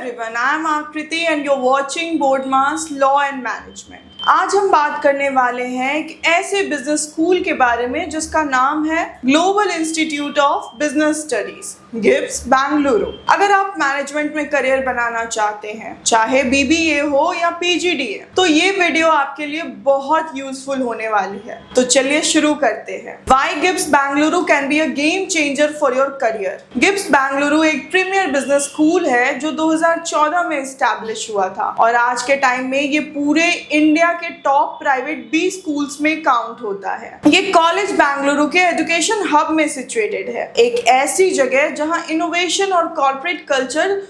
everyone, I am Akriti and you're watching Boardmass Law and Management। आज हम बात करने वाले हैं एक ऐसे बिजनेस स्कूल के बारे में जिसका नाम है global institute of business studies Gibbs Bengaluru. अगर आप मैनेजमेंट में करियर बनाना चाहते हैं, चाहे बीबीए हो या पीजीडीए, तो ये वीडियो आपके लिए बहुत यूजफुल होने वाली है। तो चलिए शुरू करते हैं। Why Gibbs Bengaluru can be a game changer for your career. Gibbs Bengaluru एक प्रीमियर बिजनेस स्कूल है जो 2014 में एस्टैब्लिश हुआ था और आज के टाइम में ये पूरे इंडिया के टॉप प्राइवेट 20 स्कूल्स में काउंट होता है। ये कॉलेज बेंगलुरु के एजुकेशन हब में सिचुएटेड है, एक ऐसी जगह जहां इनोवेशन और कॉर्पोरेट कल्चर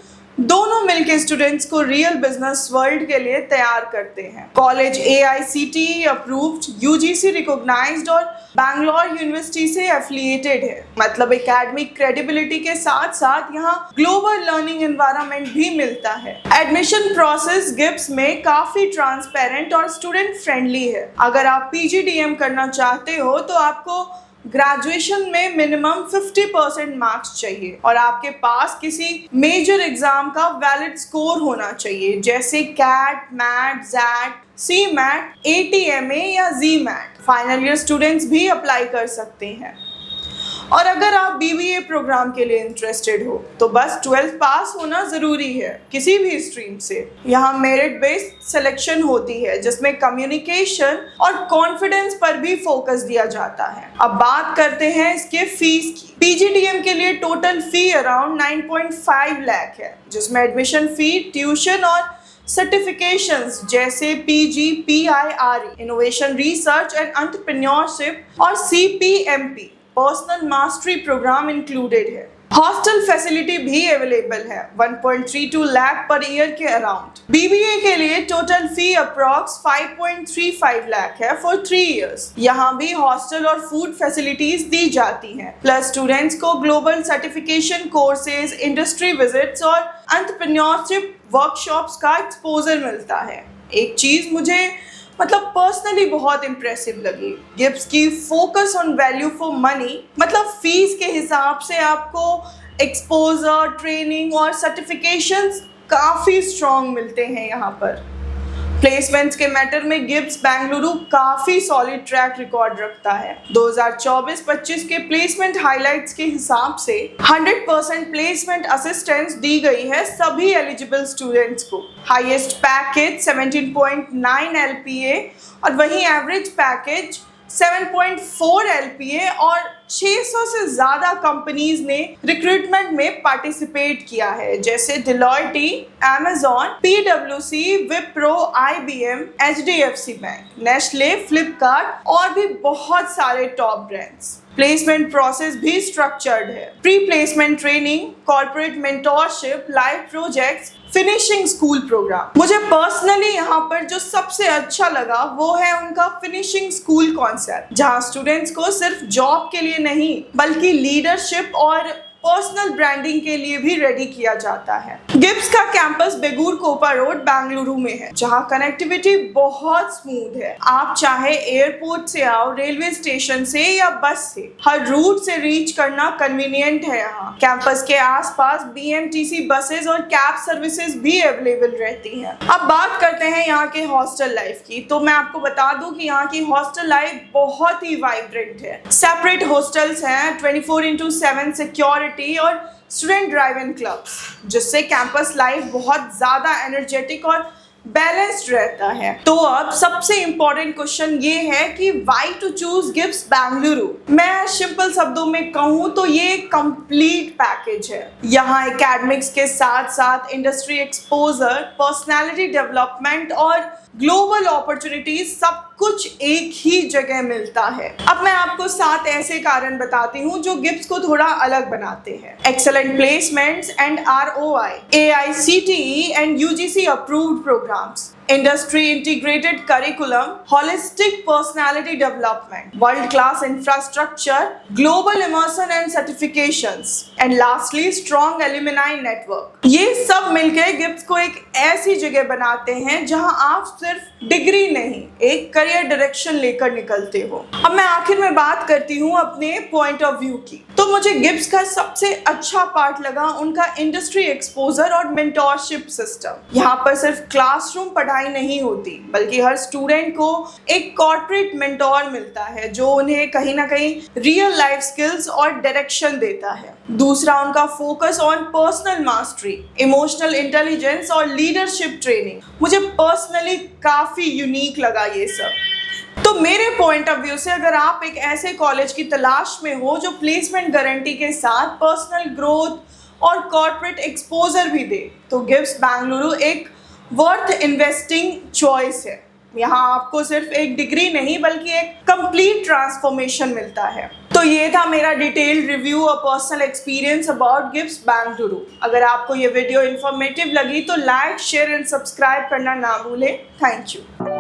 दोनों मिलकर स्टूडेंट्स को रियल बिजनेस वर्ल्ड के लिए तैयार करते हैं। College AICTE approved, UGC recognised और बैंगलोर यूनिवर्सिटी से एफिलिएटेड है। मतलब एकेडमिक क्रेडिबिलिटी के साथ साथ यहाँ ग्लोबल लर्निंग एनवायरनमेंट भी मिलता है। एडमिशन प्रोसेस गिब्स में काफी ट्रांसपेरेंट और स्टूडेंट फ्रेंडली है। अगर आप PGDM करना चाहते हो तो आपको ग्रेजुएशन में मिनिमम 50% मार्क्स चाहिए और आपके पास किसी मेजर एग्जाम का वैलिड स्कोर होना चाहिए, जैसे CAT, MAT, XAT, CMAT, ATMA या ZMAT। फाइनल ईयर स्टूडेंट्स भी अप्लाई कर सकते हैं। और अगर आप BBA प्रोग्राम के लिए इंटरेस्टेड हो तो बस 12th पास होना ज़रूरी है किसी भी स्ट्रीम से। यहाँ मेरिट बेस्ड सिलेक्शन होती है जिसमें कम्युनिकेशन और कॉन्फिडेंस पर भी फोकस दिया जाता है। अब बात करते हैं इसके फीस की। PGDM के लिए टोटल फी अराउंड 9.5 लाख है, जिसमें एडमिशन फी, ट्यूशन और सर्टिफिकेशंस जैसे PG, PIRE, innovation research and entrepreneurship और CPMP personal mastery programme included है। हॉस्टल फैसिलिटी भी अवेलेबल है 1.32 लाख पर ईयर के अराउंड। BBA के लिए टोटल फी अप्रॉक्स 5.35 लाख है फॉर 3 इयर्स। यहाँ भी हॉस्टल और फूड फैसिलिटीज दी जाती हैं। प्लस स्टूडेंट्स को global certification courses, industry visits और एंटरप्रेन्योरशिप वर्कशॉप्स का एक्सपोजर मिलता है। एक चीज मुझे पर्सनली बहुत इम्प्रेसिव लगी, गिब्स की focus on value for money. Fees के हिसाब से आपको एक्सपोजर, ट्रेनिंग और सर्टिफिकेशंस काफ़ी स्ट्रॉन्ग मिलते हैं यहाँ पर। प्लेसमेंट्स के मैटर में गिब्स बेंगलुरु काफ़ी सॉलिड ट्रैक रिकॉर्ड रखता है। 2024-25 के प्लेसमेंट हाइलाइट्स के हिसाब से 100% प्लेसमेंट असिस्टेंस दी गई है सभी एलिजिबल स्टूडेंट्स को। हाईएस्ट पैकेज 17.9 LPA और वहीं एवरेज पैकेज 7.4 LPA और 600 से ज़्यादा कंपनीज ने रिक्रूटमेंट में पार्टिसिपेट किया है, जैसे Deloitte, Amazon, PwC, Wipro, IBM, HDFC bank, Nestle, Flipkart और भी बहुत सारे टॉप ब्रांड्स। प्लेसमेंट प्रोसेस भी स्ट्रक्चर्ड है। Pre placement training, corporate mentorship, live projects, finishing school programme. मुझे पर्सनली यहाँ पर जो सबसे अच्छा लगा वो है उनका फिनिशिंग स्कूल कॉन्सेप्ट, जहाँ स्टूडेंट्स को सिर्फ जॉब के लिए नहीं बल्कि लीडरशिप और पर्सनल ब्रांडिंग के लिए भी रेडी किया जाता है। गिब्स का कैंपस बेगूर कोपा रोड बेंगलुरु में है, जहां कनेक्टिविटी बहुत स्मूथ है। आप चाहे एयरपोर्ट से आओ, रेलवे स्टेशन से या बस से, हर रूट से रीच करना कन्वीनियंट है। यहाँ कैंपस के आसपास BMTC बसेस और कैब सर्विसेज भी अवेलेबल रहती हैं। अब बात करते हैं यहाँ के हॉस्टल लाइफ की। तो मैं आपको बता दूं कि यहाँ की हॉस्टल लाइफ बहुत ही वाइब्रेंट है। सेपरेट हॉस्टल्स हैं, 24/7 सिक्योरिटी और स्टूडेंट ड्राइवन क्लब्स, जिससे कैंपस लाइफ बहुत ज़्यादा एनर्जेटिक और बैलेंस्ड रहता है। तो अब सबसे इम्पोर्टेंट क्वेश्चन ये है कि why to choose GIBS Bengaluru. मैं सिंपल शब्दों में कहूँ तो ये कंप्लीट पैकेज है। यहाँ एकेडमिक्स के साथ साथ इंडस्ट्री एक्सपोजर, पर्सनालिटी डेवलपमेंट और ग्लोबल अपॉर्चुनिटीज सब कुछ एक ही जगह मिलता है। अब मैं आपको 7 ऐसे कारण बताती हूँ जो गिब्स को थोड़ा अलग बनाते हैं। Excellent placements and ROI, AICTE and UGC approved programmes, industry integrated curriculum, holistic personality development, world class infrastructure, global immersion and certifications, and lastly strong alumni network। ये सब मिलकर गिब्स को एक ऐसी जगह बनाते हैं जहां आप सिर्फ डिग्री नहीं, एक करियर डायरेक्शन लेकर निकलते हो। अब मैं आखिर में बात करती हूँ अपने पॉइंट ऑफ व्यू की। तो मुझे गिब्स का सबसे अच्छा पार्ट लगा उनका इंडस्ट्री एक्सपोजर और मेंटोरशिप सिस्टम। यहाँ पर सिर्फ क्लासरूम पढ़ाई नहीं होती, बल्कि हर स्टूडेंट को एक कॉर्पोरेट मेंटोर मिलता है जो उन्हें कहीं ना कहीं रियल लाइफ स्किल्स और डायरेक्शन देता है। दूसरा, उनका focus on personal mastery, emotional intelligence और लीडरशिप ट्रेनिंग मुझे पर्सनली काफी यूनिक लगा ये सब। तो मेरे पॉइंट ऑफ व्यू से अगर आप एक ऐसे कॉलेज की तलाश में हो जो प्लेसमेंट गारंटी के साथ पर्सनल ग्रोथ और कॉर्पोरेट एक्सपोजर भी दे, तो गिब्स बेंगलुरु एक वर्थ इन्वेस्टिंग चॉइस है। यहाँ आपको सिर्फ एक डिग्री नहीं बल्कि एक कंप्लीट ट्रांसफॉर्मेशन मिलता है। तो ये था मेरा डिटेल्ड रिव्यू और personal experience about Gibbs Bengaluru. अगर आपको ये वीडियो इन्फॉर्मेटिव लगी तो लाइक, शेयर एंड सब्सक्राइब करना ना भूलें। Thank you.